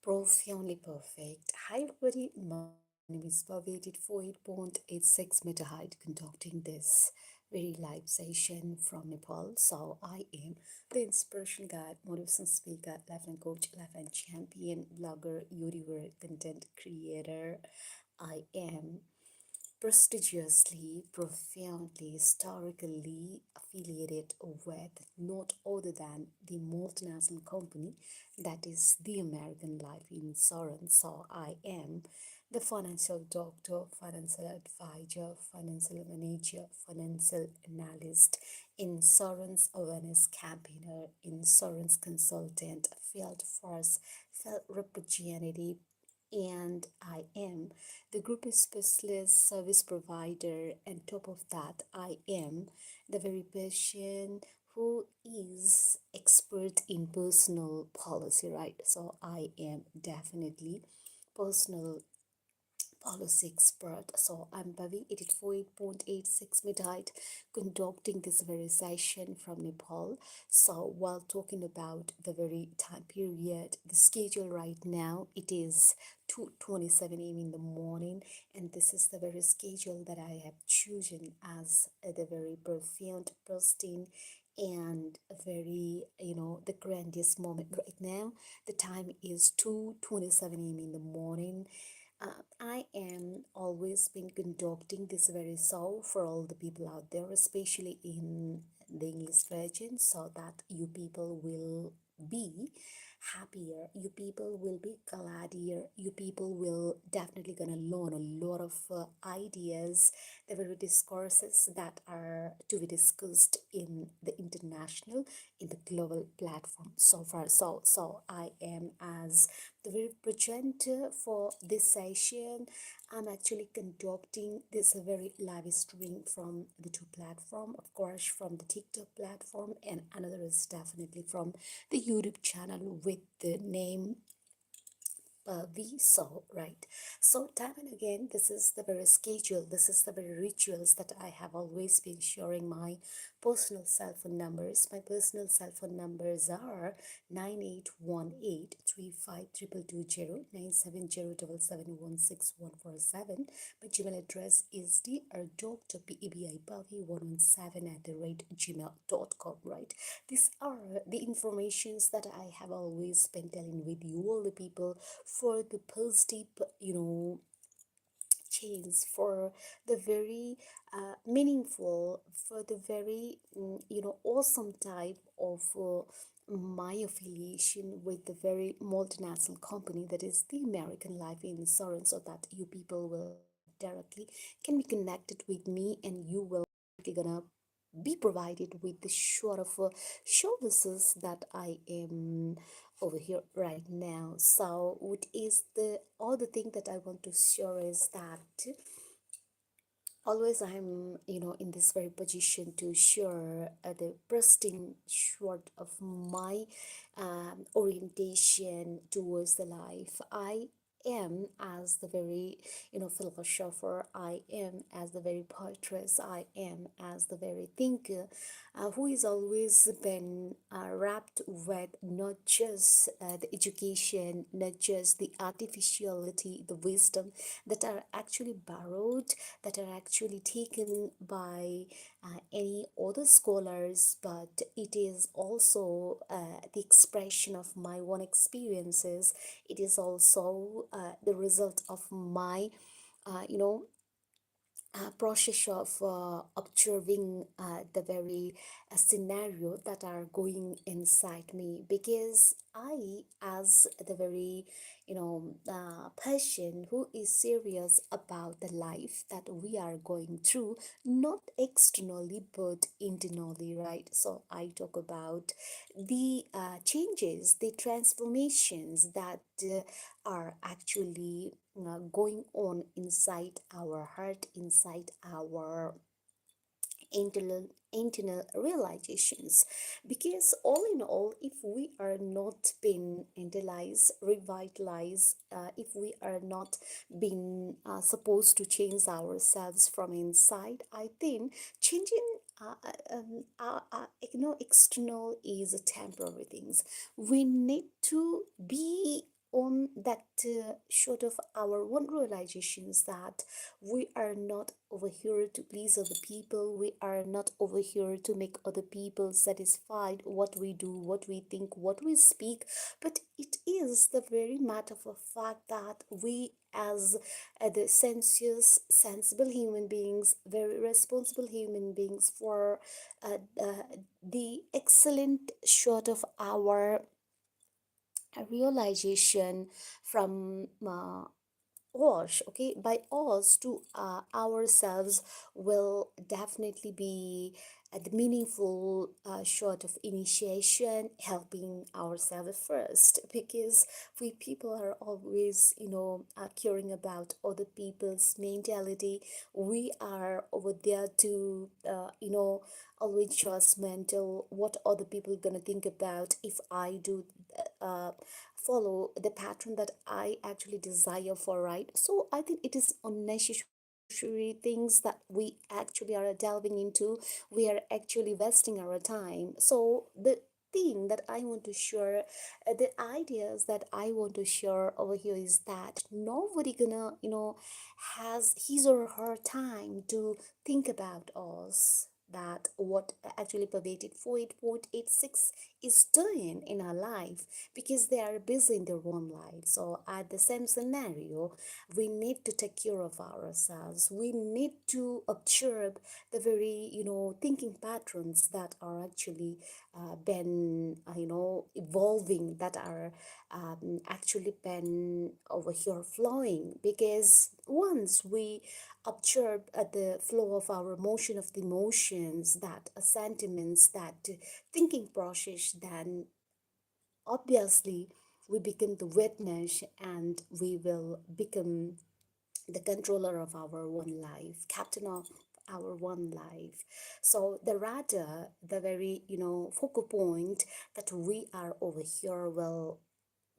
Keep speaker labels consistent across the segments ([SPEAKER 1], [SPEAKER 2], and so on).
[SPEAKER 1] Profoundly perfect. Hi, everybody. My name is Pavi, 84.86 meter height, conducting this very live session from Nepal. So, I am the inspiration guide, motivation speaker, life and coach, life and champion, blogger, YouTuber, content creator. I am prestigiously, profoundly, historically affiliated with not other than the multinational company that is the American Life Insurance. So I am the financial doctor, financial advisor, financial manager, financial analyst, insurance awareness campaigner, insurance consultant, field force, field representative, and I am the group specialist service provider. And top of that, I am the very person who is expert in personal policy, right? So I am definitely personal policy expert. So I'm Bavi, 848.86 mid height, conducting this very session from Nepal. So while talking about the very time period, the schedule right now, it is 2:27 a.m. in the morning, and this is the very schedule that I have chosen as the very profound, pristine, and a very the grandest moment right now. The time is 2:27 a.m. in the morning. I am always been conducting this very show for all the people out there, especially in the English region, so that you people will be happier, you people will be gladier, you people will definitely gonna learn a lot of ideas, the very discourses that are to be discussed in the international, in the global platform so far. So I am as the very presenter for this session. I'm actually conducting this very live stream from the two platform, of course, from the TikTok platform, and another is definitely from the YouTube channel with the name we saw, right? So time and again, this is the very schedule, this is the very rituals that I have always been sharing. My personal cell phone numbers, my personal cell phone numbers are 9818352220, 97077164147. My Gmail address is drpabi117@gmail.com, right? These are the informations that I have always been telling with you, all the people, for the positive, change, for the very meaningful, for the very awesome type of my affiliation with the very multinational company that is the American Life Insurance, so that you people will directly can be connected with me, and you will gonna be provided with the sort of services that I am over here right now. So what is the other thing that I want to share is that always I'm in this very position to share the bursting short of my orientation towards the life. I am as the very philosopher, I am as the very poetess, I am as the very thinker, who is always been wrapped with not just the education, not just the artificiality, the wisdom that are actually borrowed, that are actually taken by any other scholars, but it is also the expression of my own experiences. It is also the result of my you know process of observing the very scenario that are going inside me, because I, as the very person who is serious about the life that we are going through, not externally but internally, right? So I talk about the changes, the transformations that are actually going on inside our heart, inside our internal realizations. Because all in all, if we are not being internalized, revitalized, if we are not being supposed to change ourselves from inside, I think changing external is a temporary things. We need to be on that sort of our one realizations that we are not over here to please other people. We are not over here to make other people satisfied what we do, what we think, what we speak, but it is the very matter of fact that we as the sensuous sensible human beings, very responsible human beings, for the excellent short of our realization from us, okay, by us to ourselves will definitely be the meaningful short of initiation, helping ourselves first, because we people are always, caring about other people's mentality. We are over there to, always judgmental what other people gonna think about if I do uh, follow the pattern that I actually desire for, right? So I think it is unnecessary things that we actually are delving into. We are actually wasting our time. So the thing that I want to share, the ideas that I want to share over here is that nobody gonna, has his or her time to think about us. That what actually pervaded 48.86 is doing in our life, because they are busy in their own life. So at the same scenario, we need to take care of ourselves. We need to observe the very, thinking patterns that are actually been, evolving, that are actually been over here flowing. Because once we observe the flow of our emotion, of the emotions, that sentiments, that thinking process, then obviously we become the witness, and we will become the controller of our one life, captain of our one life. So the rather the very, focal point that we are over here will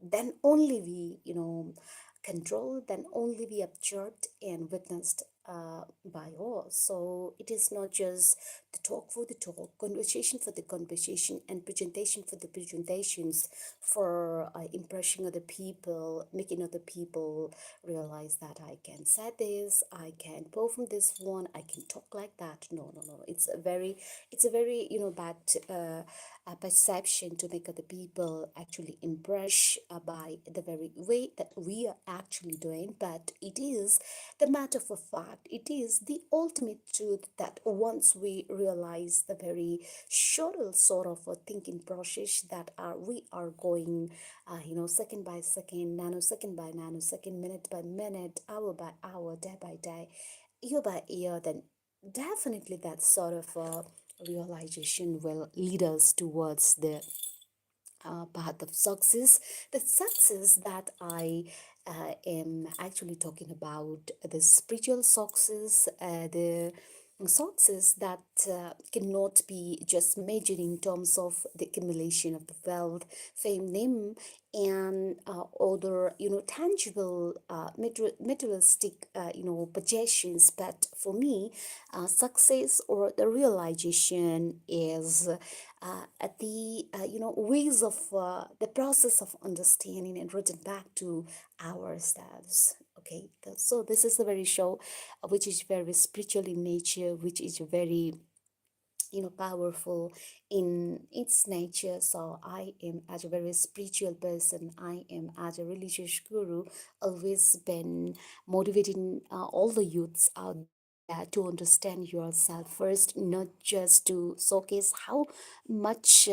[SPEAKER 1] then only we, control, then only we observed and witnessed by us. So it is not just the talk for the talk, conversation for the conversation, and presentation for the presentations, for impressing other people, making other people realize that I can say this, I can perform this one, I can talk like that. No, no, no. It's a very, bad perception to make other people actually impress by the very way that we are actually doing. But it is the matter of fact, it is the ultimate truth that once we realize the very subtle sort of a thinking process that we are going, second by second, nanosecond by nanosecond, minute by minute, hour by hour, day by day, year by year, then definitely that sort of realization will lead us towards the path of success. The success that I am actually talking about, the spiritual success, the success that cannot be just measured in terms of the accumulation of the wealth, fame, name, and other, tangible materialistic, possessions. But for me, success or the realization is at the, ways of the process of understanding and written back to ourselves. Okay, so this is the very show which is very spiritual in nature, which is very, powerful in its nature. So I am, as a very spiritual person, I am, as a religious guru, always been motivating all the youths out there to understand yourself first, not just to showcase how much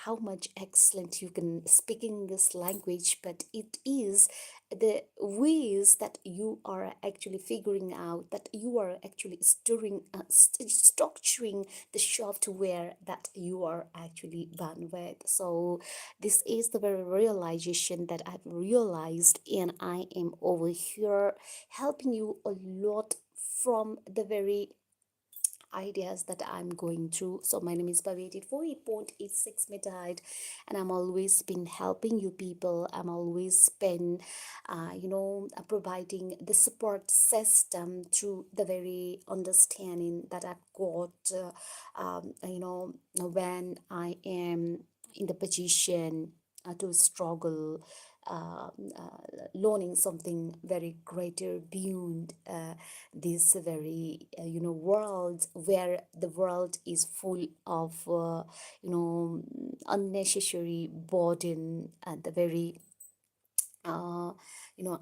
[SPEAKER 1] how much excellent you can speak in this language, but it is the ways that you are actually figuring out, that you are actually structuring the software that you are actually done with. So this is the very realization that I've realized, and I am over here helping you a lot from the very ideas that I'm going through. So my name is Bhaveti for 8.86 meter height, and I'm always been helping you people. I'm always been, providing the support system through the very understanding that I've got, when I am in the position to struggle, learning something very greater beyond this very world, where the world is full of unnecessary burden and the very uh,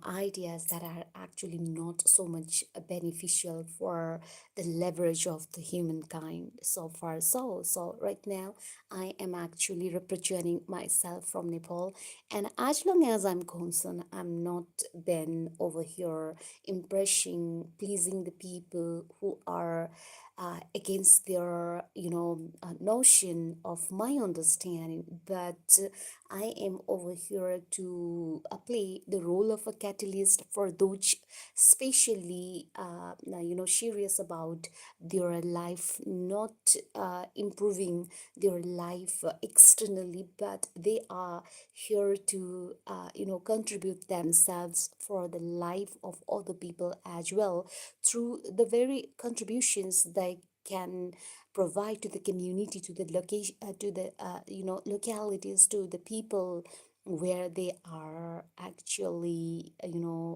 [SPEAKER 1] ideas that are actually not so much beneficial for the leverage of the humankind so far. So right now I am actually representing myself from Nepal, and as long as I'm concerned, I'm not been over here impressing, pleasing the people who are against their notion of my understanding, but I am over here to play the role of a catalyst for those especially serious about their life, not improving their life externally, but they are here to contribute themselves for the life of other people as well, through the very contributions they can provide to the community, to the location, to the localities, to the people where they are actually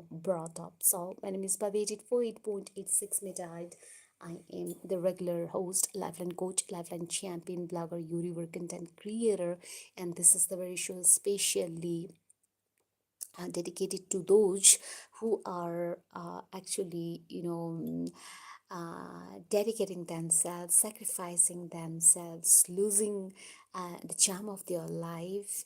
[SPEAKER 1] brought up. So my name is Bhavejit, 48.86 meter height. I am the regular host, lifeline coach, lifeline champion, blogger, YouTuber, content creator, and this is the very show specially dedicated to those who are actually dedicating themselves, sacrificing themselves, losing the charm of their life,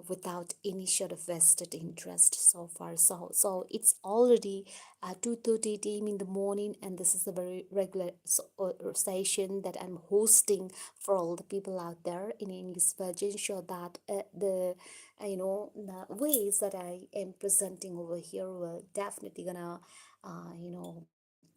[SPEAKER 1] without any sort of vested interest so far. So it's already 2:30 a.m. in the morning, and this is a very regular session that I'm hosting for all the people out there in English version, so that the ways that I am presenting over here will definitely gonna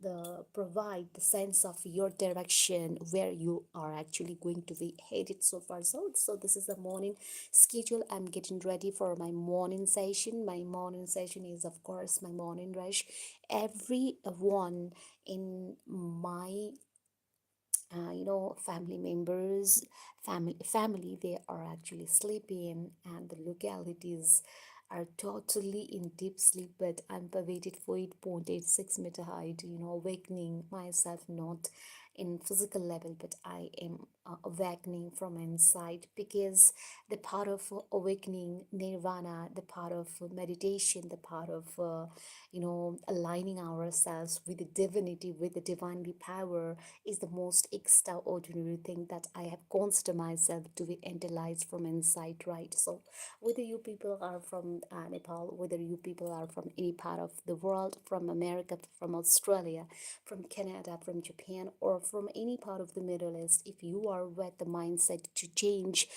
[SPEAKER 1] the provide the sense of your direction where you are actually going to be headed so far. So this is the morning schedule. I'm getting ready for my morning session. My morning session is of course my morning rush. Everyone in my family members, family, they are actually sleeping, and the localities are totally in deep sleep, but I'm pervaded for 8.86 meter height, awakening myself, not in physical level, but I am awakening from inside, because the part of awakening nirvana, the part of meditation, the part of aligning ourselves with the divinity, with the divinely power, is the most extraordinary thing that I have considered myself to be analyzed from inside, right? So whether you people are from Nepal, whether you people are from any part of the world, from America, from Australia, from Canada, from Japan, or from any part of the Middle East, if you are with the mindset to change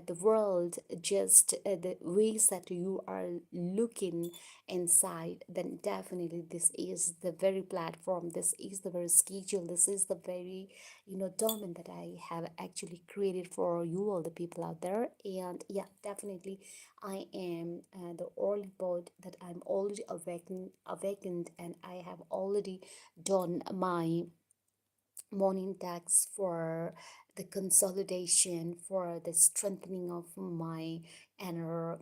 [SPEAKER 1] the world, just the ways that you are looking inside, then definitely this is the very platform, this is the very schedule, this is the very domain that I have actually created for you, all the people out there. And yeah, definitely I am the early bird, that I'm already awakened, and I have already done my morning tasks for the consolidation, for the strengthening of my inner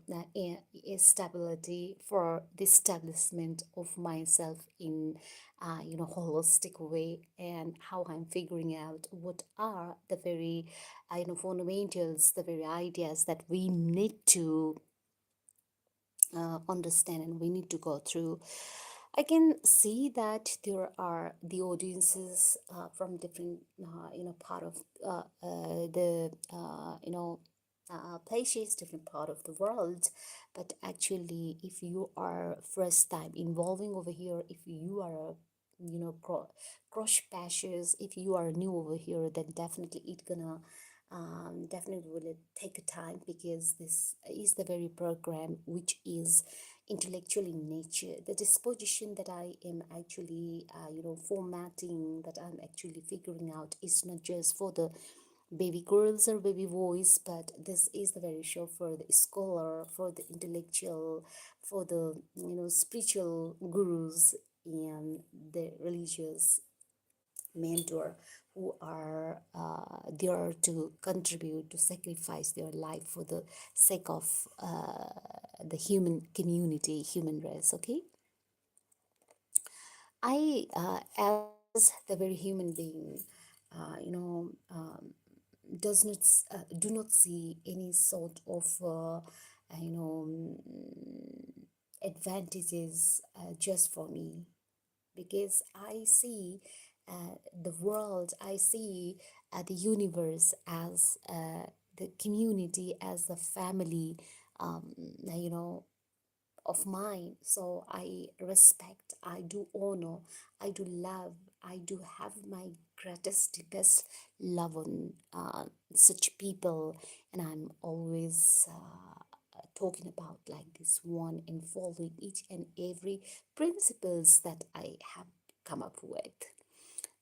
[SPEAKER 1] stability, for the establishment of myself in holistic way, and how I'm figuring out what are the very fundamentals, the very ideas that we need to understand and we need to go through. I can see that there are the audiences from different part of the places, different part of the world. But actually, if you are first time involving over here, if you are a cross patches, if you are new over here, then definitely it gonna definitely will take a time, because this is the very program which is intellectual in nature. The disposition that I am actually formatting, that I'm actually figuring out, is not just for the baby girls or baby boys, but this is the very show for the scholar, for the intellectual, for the spiritual gurus, and the religious mentor, who are they are to contribute, to sacrifice their life for the sake of the human community, human race. Okay, I, as the very human being, does not do not see any sort of advantages just for me, because I see the world, I see the universe as the community, as the family, you know, of mine. So I respect, I do honor, I do love, I do have my greatest, deepest love on such people, and I'm always talking about like this one and following each and every principles that I have come up with.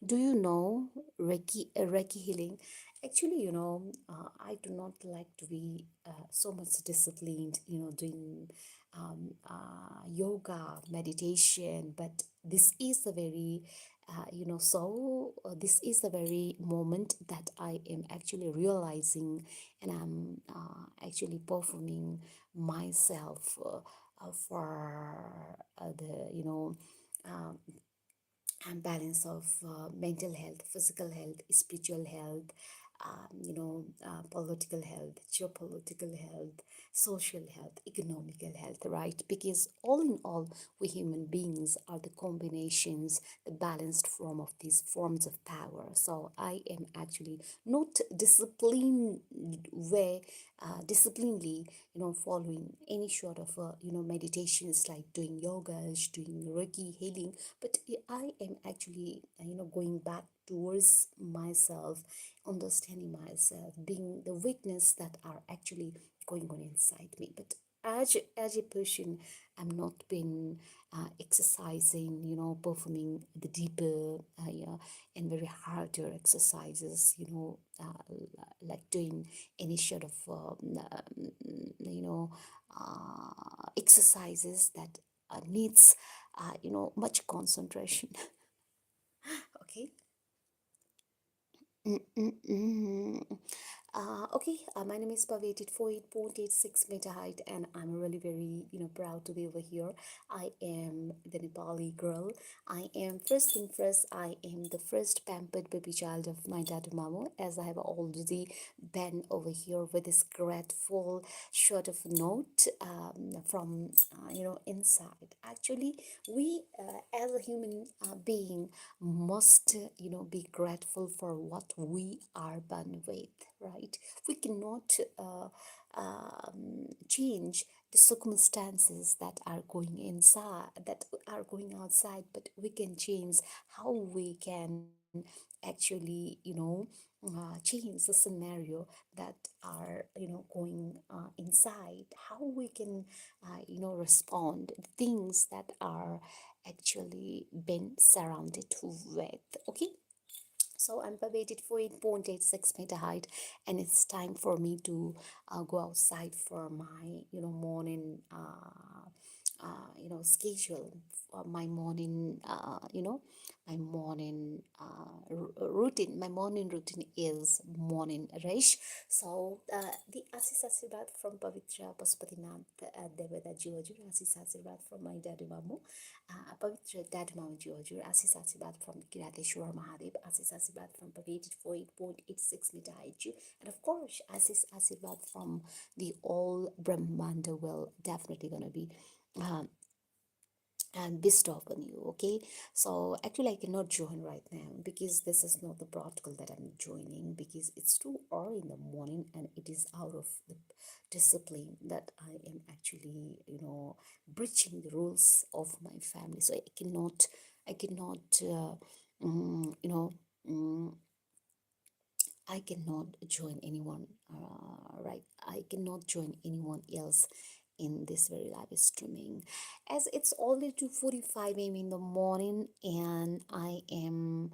[SPEAKER 1] Do you know Reiki healing? Actually, I do not like to be so much disciplined, doing yoga, meditation, but this is the very, this is the very moment that I am actually realizing, and I'm actually performing myself for the, um, and balance of mental health, physical health, spiritual health, political health, geopolitical health, social health, economical health, right? Because all in all, we human beings are the combinations, the balanced form of these forms of power. So I am actually not disciplined way, disciplinedly, following any sort of, meditations like doing yoga, doing Reiki healing, but I am actually, going back towards myself, understanding myself, being the witness that are actually going on inside me. But as a person, I'm not been exercising, performing the deeper, yeah, and very harder exercises, like doing any sort of, exercises that needs, much concentration. Okay. Mm-mm-mm. Okay, my name is Pavetit 48.86 meter height, and I'm really very, proud to be over here. I am the Nepali girl. I am first thing first. I am the first pampered baby child of my dad Mamu, as I have already been over here with this grateful short of note from inside. Actually, we as a human being must be grateful for what we are born with, right? We cannot change the circumstances that are going inside, that are going outside, but we can change how we can actually, change the scenario that are, going inside, how we can, respond the things that are actually been surrounded with. Okay, so I'm pervaded for 8.86 meter height, and it's time for me to go outside for my morning schedule, my morning my morning routine. My morning routine is morning rush. So the Asis Asirvad from Pavitra Pasupatinath Devada Jiwajur, Asis Asirvad from my daddy Mamu, Pavitra Dad Mamu Jiwajur, Asis Asirvad from Kirateshwar Mahadev, Asis Asirvad from Pavated for 8.86 meter height, and of course Asis Asirvad from the all Brahmanda will definitely gonna be um, and bestowed upon you. Okay, so actually I cannot join right now because this is not the protocol that I'm joining, because it's too early in the morning and it is out of the discipline that I am actually breaching the rules of my family. So I cannot mm, you know mm, I cannot join anyone, right? I cannot join anyone else in this very live streaming, as it's already 2:45 a.m. in the morning, and I am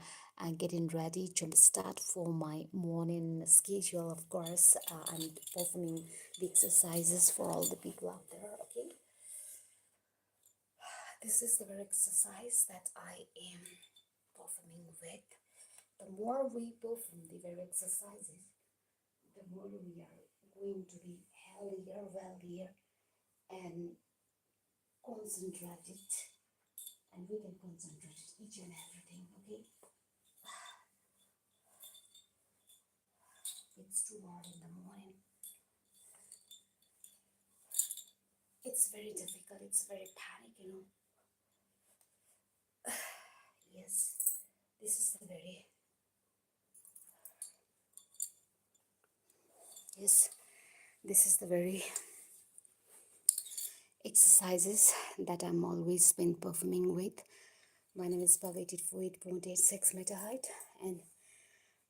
[SPEAKER 1] getting ready to start for my morning schedule. Of course, I'm performing the exercises for all the people out there. Okay, this is the very exercise that I am performing with. The more we perform the very exercises, the more we are going to be healthier, wealthier, and concentrated. And we can concentrate each and everything. Okay, it's too hard in the morning. It's very difficult. It's very panic. Yes, this is the very yes, this is the very exercises that I'm always been performing with. My name is Pavated for 8.86 meter height, and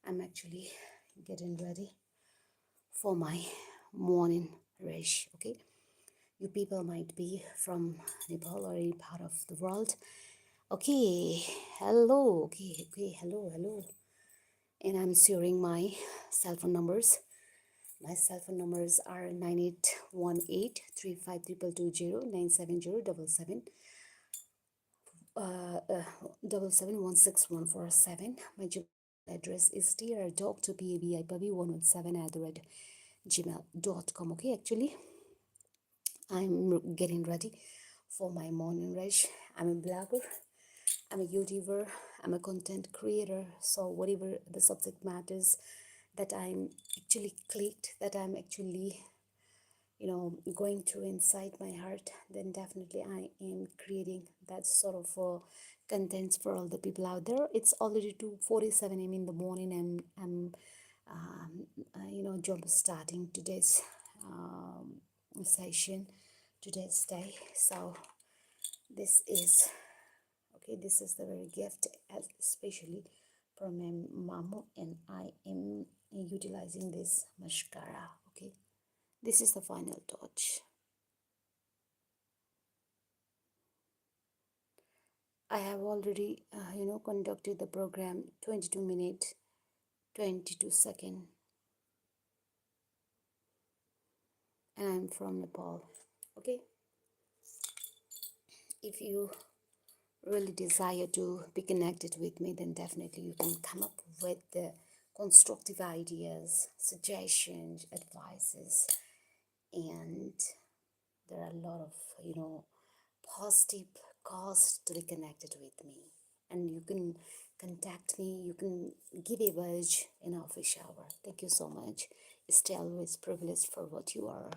[SPEAKER 1] I'm actually getting ready for my morning rush. Okay, you people might be from Nepal or any part of the world. Okay, hello. Okay, hello. And I'm sharing my cell phone numbers. My cell phone numbers are 9818352220 777 My Gmail address is drtalk2pabi117@gmail.com. Okay, actually, I'm getting ready for my morning rush. I'm a blogger, I'm a YouTuber, I'm a content creator. So whatever the subject matters that I'm actually clicked, that I'm actually going through inside my heart, then definitely I am creating that sort of contents for all the people out there. It's already 2:47 a.m. in the morning, and I'm jump starting today's session, today's day. So this is okay, this is the very gift, especially from my mom, and I am utilizing this mascara. Okay, this is the final touch. I have already, conducted the program 22 minutes, 22 seconds, and I'm from Nepal. Okay, if you really desire to be connected with me, then definitely you can come up with the constructive ideas, suggestions, advices, and there are a lot of, positive cause to be connected with me. And you can contact me, you can give a buzz in office hour. Thank you so much. Stay always privileged for what you are.